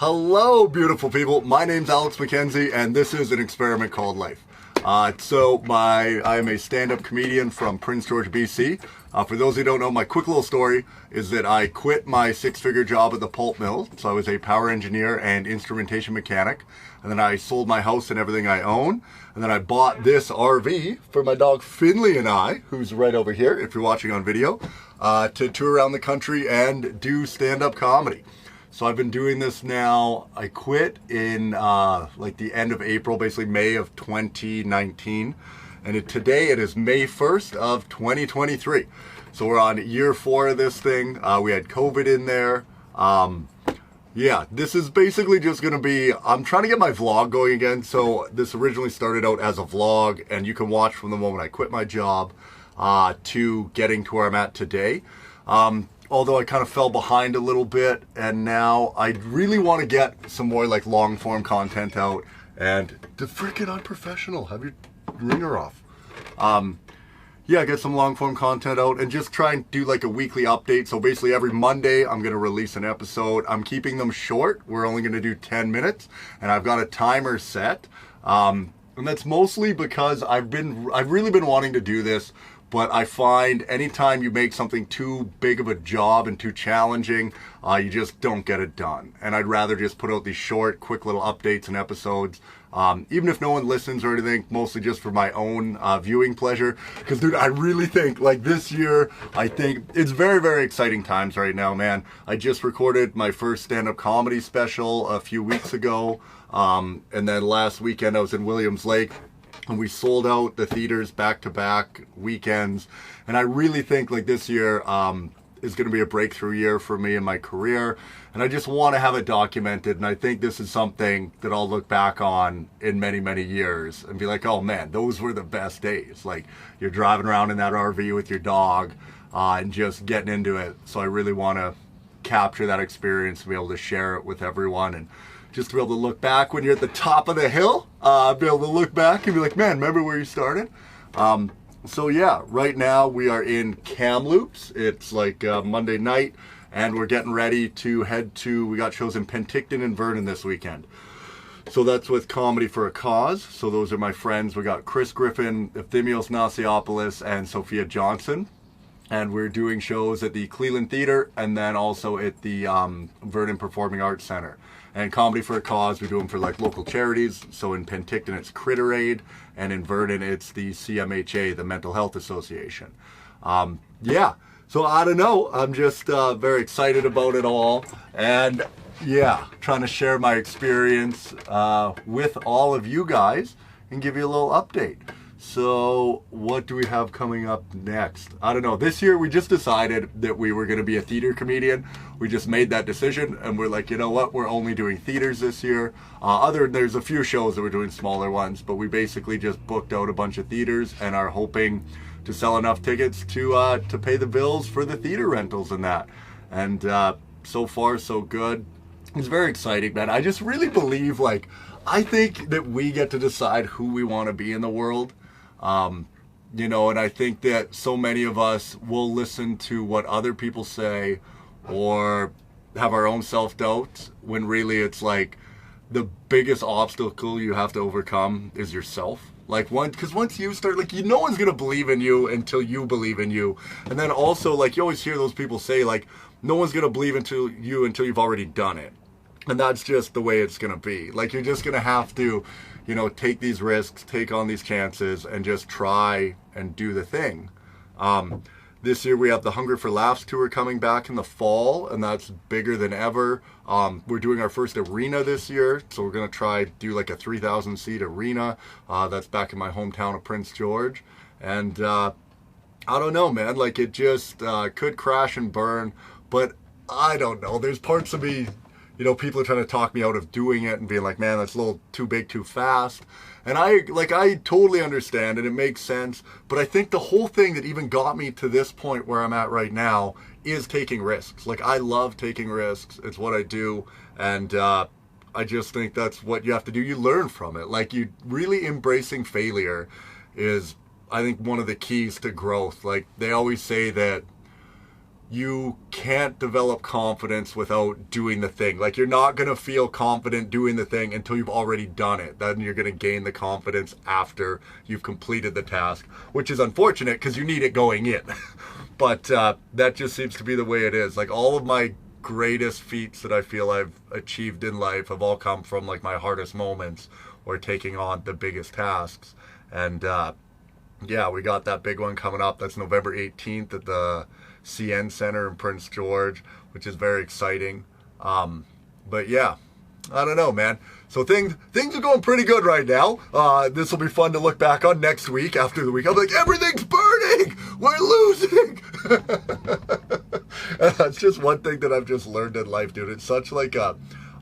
Hello, beautiful people. My name's Alex Mackenzie, and this is an experiment called life. I am a stand-up comedian from Prince George, BC. For those who don't know, my quick little story is that I quit my six-figure job at the pulp mill. So I was a power engineer and instrumentation mechanic. And then I sold my house and everything I own. And then I bought this RV for my dog Finley and I, who's right over here if you're watching on video, to tour around the country and do stand-up comedy. So I've been doing this now. I quit in the end of April, basically May of 2019. And today it is May 1st of 2023. So we're on year 4 of this thing. We had COVID in there. Yeah, this is basically just going to be, I'm trying to get my vlog going again. So this originally started out as a vlog, and you can watch from the moment I quit my job to getting to where I'm at today. Although I kind of fell behind a little bit, and now I really want to get some more like long form content out. And the freaking unprofessional, have your ringer off. Yeah, get some long form content out and just try and do like a weekly update. So basically every Monday I'm going to release an episode. I'm keeping them short. We're only going to do 10 minutes, and I've got a timer set. And that's mostly because I've really been wanting to do this. But I find anytime you make something too big of a job and too challenging, you just don't get it done. And I'd rather just put out these short, quick little updates and episodes, even if no one listens or anything, mostly just for my own viewing pleasure. Because, dude, I really think, like this year, I think it's very, very exciting times right now, man. I just recorded my first stand-up comedy special a few weeks ago. And then last weekend I was in Williams Lake. And we sold out the theaters back-to-back weekends. And I really think like this year is going to be a breakthrough year for me in my career. And I just want to have it documented. And I think this is something that I'll look back on in many, many years and be like, oh man, those were the best days. Like you're driving around in that RV with your dog and just getting into it. So I really want to capture that experience and be able to share it with everyone. And just to be able to look back when you're at the top of the hill, be able to look back and be like, man, remember where you started? So yeah, right now we are in Kamloops. It's like Monday night, and we're getting ready to we got shows in Penticton and Vernon this weekend. So that's with Comedy for a Cause. So those are my friends. We got Chris Griffin, Ephthimios Nasiopoulos, and Sophia Johnson. And we're doing shows at the Cleveland Theater and then also at the Vernon Performing Arts Center. And Comedy for a Cause, we do them for like local charities. So in Penticton, it's Critter Aid, and in Vernon, it's the CMHA, the Mental Health Association. Yeah, so I don't know. I'm just very excited about it all. And yeah, trying to share my experience with all of you guys and give you a little update. So what do we have coming up next? I don't know. This year we just decided that we were going to be a theater comedian. We just made that decision, and we're like, you know what? We're only doing theaters this year. There's a few shows that we're doing smaller ones, but we basically just booked out a bunch of theaters and are hoping to sell enough tickets to pay the bills for the theater rentals and that. And so far so good. It's very exciting, man. I just really believe, like, I think that we get to decide who we want to be in the world. You know, and I think that so many of us will listen to what other people say or have our own self-doubt when really it's like the biggest obstacle you have to overcome is yourself. Like because once you start, like, no one's going to believe in you until you believe in you. And then also, like, you always hear those people say, like, no one's going to believe into you until you've already done it. And that's just the way it's going to be. Like, you're just going to have to, you know, take these risks, take on these chances, and just try and do the thing. This year we have the Hunger for Laughs tour coming back in the fall, and that's bigger than ever. We're doing our first arena this year, so we're going to try do like a 3,000 seat arena. That's back in my hometown of Prince George. And I don't know, man, like it just could crash and burn, but I don't know. There's parts of me, you know, people are trying to talk me out of doing it and being like, man, that's a little too big, too fast. And I totally understand and it makes sense. But I think the whole thing that even got me to this point where I'm at right now is taking risks. Like, I love taking risks. It's what I do. And I just think that's what you have to do. You learn from it. Like, you really embracing failure is, I think, one of the keys to growth. Like, they always say that you can't develop confidence without doing the thing. Like, you're not going to feel confident doing the thing until you've already done it. Then you're going to gain the confidence after you've completed the task, which is unfortunate because you need it going in. But that just seems to be the way it is. Like, all of my greatest feats that I feel I've achieved in life have all come from like my hardest moments or taking on the biggest tasks. And yeah, we got that big one coming up. That's November 18th at the CN Center in Prince George, which is very exciting. But yeah, I don't know, man. So things are going pretty good right now. This will be fun to look back on next week after the week. I'm like, everything's burning. We're losing. And that's just one thing that I've just learned in life, dude. It's such like a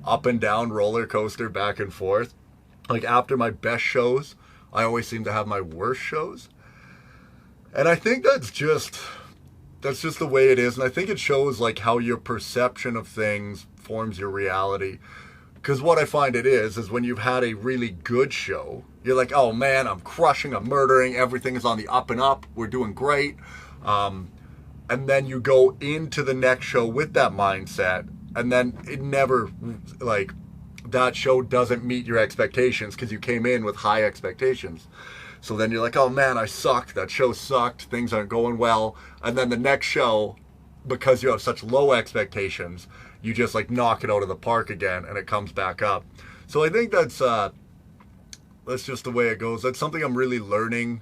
up and down roller coaster back and forth. Like, after my best shows, I always seem to have my worst shows. And I think that's just the way it is. And I think it shows like how your perception of things forms your reality. Because what I find it is when you've had a really good show, you're like, oh man, I'm crushing, I'm murdering, everything is on the up and up, we're doing great. And then you go into the next show with that mindset, and then it never, like, that show doesn't meet your expectations because you came in with high expectations. So then you're like, oh man, I sucked, that show sucked, things aren't going well. And then the next show, because you have such low expectations, you just like knock it out of the park again and it comes back up. So I think that's just the way it goes. That's something I'm really learning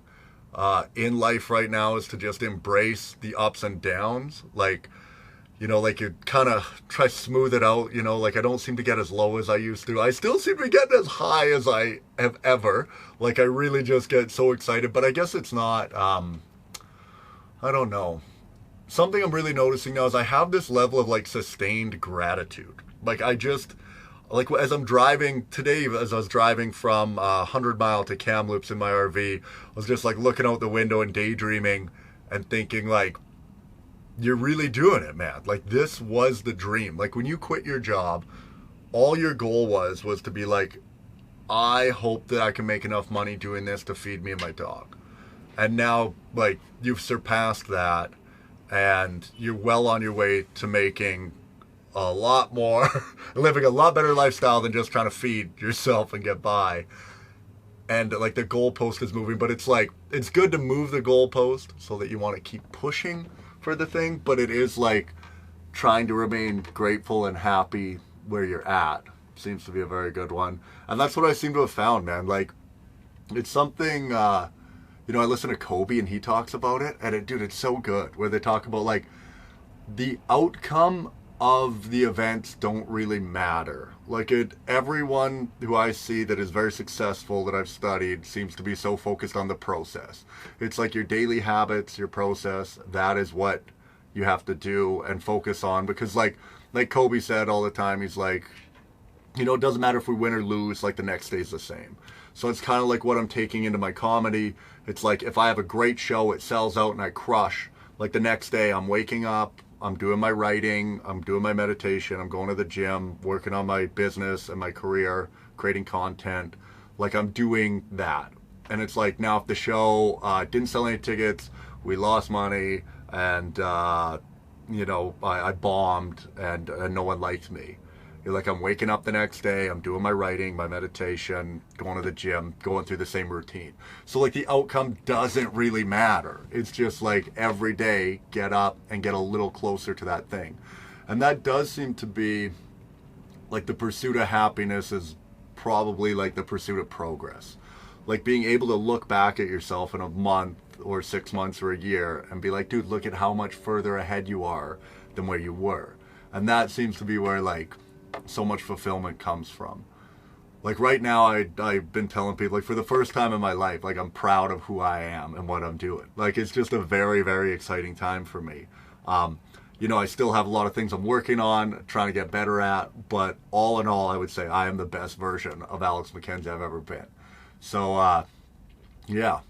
in life right now, is to just embrace the ups and downs. Like, you know, like you kind of try to smooth it out, you know, like I don't seem to get as low as I used to. I still seem to be getting as high as I have ever. Like, I really just get so excited, but I guess it's not, I don't know. Something I'm really noticing now is I have this level of like sustained gratitude. Like, I just, like, as I'm driving today, as I was driving from 100 Mile to Kamloops in my RV, I was just like looking out the window and daydreaming and thinking like, you're really doing it, man. Like, this was the dream. Like, when you quit your job, all your goal was to be like, I hope that I can make enough money doing this to feed me and my dog. And now, like, you've surpassed that, and you're well on your way to making a lot more, living a lot better lifestyle than just trying to feed yourself and get by. And like, the goalpost is moving, but it's like, it's good to move the goalpost so that you want to keep pushing for the thing, but it is like trying to remain grateful and happy where you're at seems to be a very good one. And that's what I seem to have found, man. Like, it's something, you know, I listen to Kobe and he talks about it, and dude, it's so good, where they talk about like the outcome of the events don't really matter. Like, everyone who I see that is very successful that I've studied seems to be so focused on the process. It's like your daily habits, your process, that is what you have to do and focus on. Because like Kobe said all the time, he's like, you know, it doesn't matter if we win or lose, like the next day's the same. So it's kind of like what I'm taking into my comedy. It's like, if I have a great show, it sells out and I crush, like the next day I'm waking up, I'm doing my writing, I'm doing my meditation, I'm going to the gym, working on my business and my career, creating content. Like, I'm doing that. And it's like, now if the show didn't sell any tickets, we lost money, and, you know, I bombed, and no one liked me. You're like, I'm waking up the next day, I'm doing my writing, my meditation, going to the gym, going through the same routine. So like, the outcome doesn't really matter. It's just like, every day, get up and get a little closer to that thing. And that does seem to be like, the pursuit of happiness is probably like the pursuit of progress. Like, being able to look back at yourself in a month or 6 months or a year and be like, dude, look at how much further ahead you are than where you were. And that seems to be where like so much fulfillment comes from. Like, right now, I've been telling people, like, for the first time in my life, like, I'm proud of who I am and what I'm doing. Like, it's just a very, very exciting time for me. You know, I still have a lot of things I'm working on, trying to get better at, but all in all, I would say I am the best version of Alex Mackenzie I've ever been. So, yeah,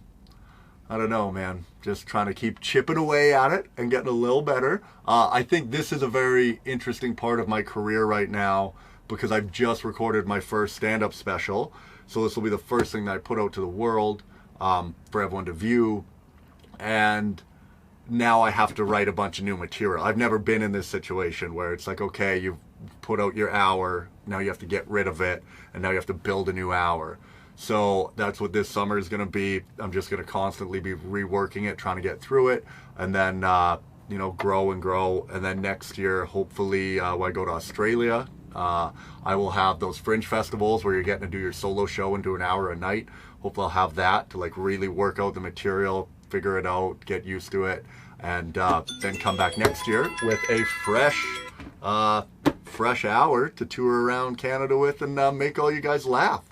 I don't know, man. Just trying to keep chipping away at it and getting a little better. I think this is a very interesting part of my career right now, because I've just recorded my first stand-up special. So this will be the first thing that I put out to the world for everyone to view. And now I have to write a bunch of new material. I've never been in this situation where it's like, okay, you've put out your hour, now you have to get rid of it, and now you have to build a new hour. So that's what this summer is going to be. I'm just going to constantly be reworking it, trying to get through it, and then you know, grow and grow. And then next year, hopefully, when I go to Australia, I will have those fringe festivals where you're getting to do your solo show and do an hour a night. Hopefully I'll have that to like really work out the material, figure it out, get used to it, and then come back next year with a fresh hour to tour around Canada with and make all you guys laugh.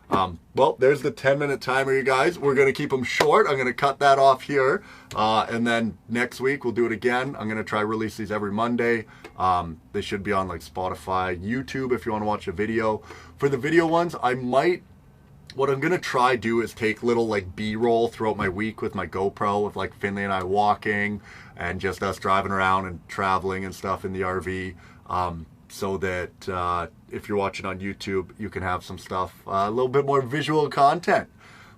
Well, there's the 10-minute timer, you guys. We're going to keep them short. I'm going to cut that off here. And then next week, we'll do it again. I'm going to try release these every Monday. They should be on like Spotify, YouTube if you want to watch a video. For the video ones, what I'm going to try do is take little like B-roll throughout my week with my GoPro with like Finley and I walking and just us driving around and traveling and stuff in the RV. So that if you're watching on YouTube, you can have some stuff, a little bit more visual content.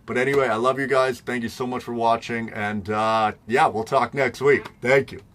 But anyway, I love you guys. Thank you so much for watching. And yeah, we'll talk next week. Thank you.